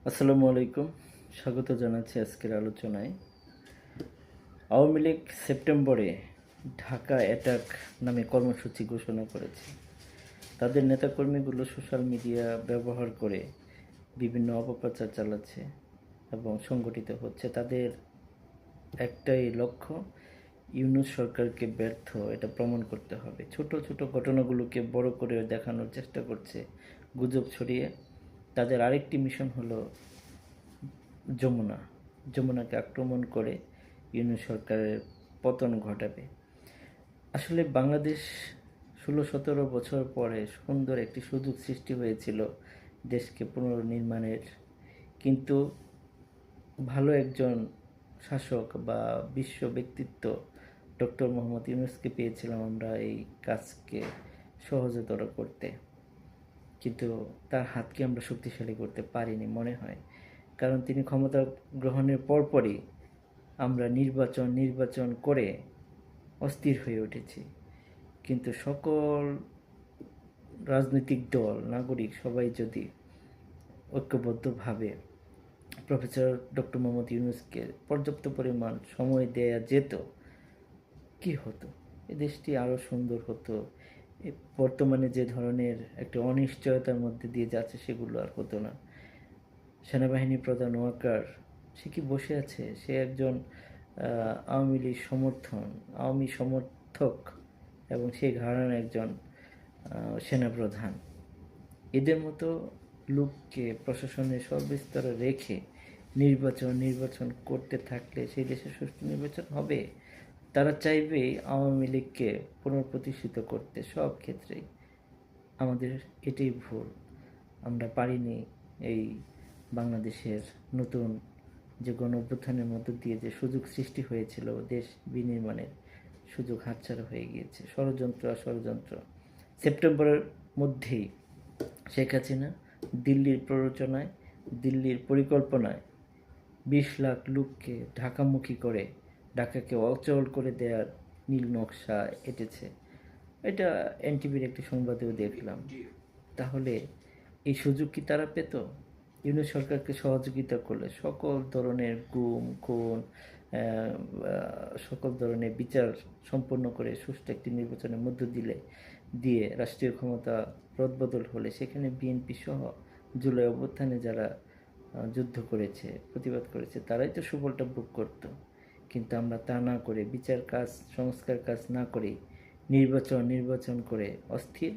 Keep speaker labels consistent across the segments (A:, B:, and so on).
A: আসসালামু আলাইকুম। স্বাগত জানাচ্ছি আজকের আলোচনায়। আওয়ামী লীগ সেপ্টেম্বরে ঢাকা অ্যাটাক নামে কর্মসূচি ঘোষণা করেছে। তাদের নেতাকর্মীগুলো সোশ্যাল মিডিয়া ব্যবহার করে বিভিন্ন অপপ্রচার চালাচ্ছে এবং সংগঠিত হচ্ছে। তাদের একটাই লক্ষ্য, ইউনূস সরকারকে ব্যর্থ এটা প্রমাণ করতে হবে। ছোট ছোট ঘটনাগুলোকে বড় করে দেখানোর চেষ্টা করছে গুজব ছড়িয়ে। তাদের আরেকটি মিশন হলো যমুনাকে আক্রমণ করে ইউনূস সরকারের পতন ঘটাবে। আসলে বাংলাদেশ ১৬-১৭ বছর পরে সুন্দর একটি সুযোগ সৃষ্টি হয়েছিল দেশকে পুনর্নির্মাণের, কিন্তু ভালো একজন শাসক বা বিশ্ব ব্যক্তিত্ব ডক্টর মোহাম্মদ ইউনূসকে পেয়েছিলাম আমরা এই কাজকে সহজতর করতে, কিন্তু তার হাতকে আমরা শক্তিশালী করতে পারিনি মনে হয়। কারণ তিনি ক্ষমতা গ্রহণের পরপরই আমরা নির্বাচন করে অস্থির হয়ে উঠেছি। কিন্তু সকল রাজনৈতিক দল, নাগরিক সবাই যদি ঐক্যবদ্ধভাবে প্রফেসর ডক্টর মোহাম্মদ ইউনূসকে পর্যাপ্ত পরিমাণ সময় দেয়া যেত, কি হতো? এ দেশটি আরও সুন্দর হতো। বর্তমানে যে ধরনের একটা অনিশ্চয়তার মধ্যে দিয়ে যাচ্ছে সেগুলো আর হতো না। সেনাবাহিনী প্রধান ওয়াকার, সে কি বসে আছে? সে একজন আওয়ামী লীগ আওয়ামী সমর্থক এবং সেই ঘরানার একজন সেনাপ্রধান। এদের মতো লোককে প্রশাসনের সর্বস্তরে রেখে নির্বাচন করতে থাকলে সেই দেশে সুষ্ঠু নির্বাচন হবে? তারা চাইবে আওয়ামী লীগকে পুনঃপ্রতিষ্ঠিত করতে সব ক্ষেত্রেই। আমাদের এটাই ভুল। আমরা পারিনি এই বাংলাদেশের নতুন যে গণঅভ্যুত্থানের মধ্য দিয়ে যে সুযোগ সৃষ্টি হয়েছিল দেশ বিনির্মাণের, সুযোগ হাতছাড়া হয়ে গিয়েছে। ষড়যন্ত্র সেপ্টেম্বরের মধ্যেই শেখ হাসিনা দিল্লির প্ররোচনায়, দিল্লির পরিকল্পনায় ২০ লাখ লোককে ঢাকামুখী করে ঢাকাকে অচল করে দেওয়ার নীল নকশা এঁটেছে। এটা এনটিভির একটি সংবাদেও দেখলাম। তাহলে এই সুযোগ কি তারা পেত? ইউনূস সরকারকে সহযোগিতা করলে সকল ধরনের গুম খুন, সকল ধরনের বিচার সম্পন্ন করে সুষ্ঠু একটি নির্বাচনের মধ্য দিয়ে রাষ্ট্রীয় ক্ষমতা রদবদল হলে সেখানে বিএনপি সহ জুলাই অভ্যুত্থানে যারা যুদ্ধ করেছে, প্রতিবাদ করেছে, তারাই তো সুফলটা ভোগ করতো। কিন্তু আমরা তা না করে, বিচার কাজ, সংস্কার কাজ না করেই নির্বাচন করে অস্থির।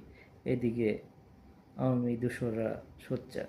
A: এদিকে আওয়ামী দোসররা সোচ্চার।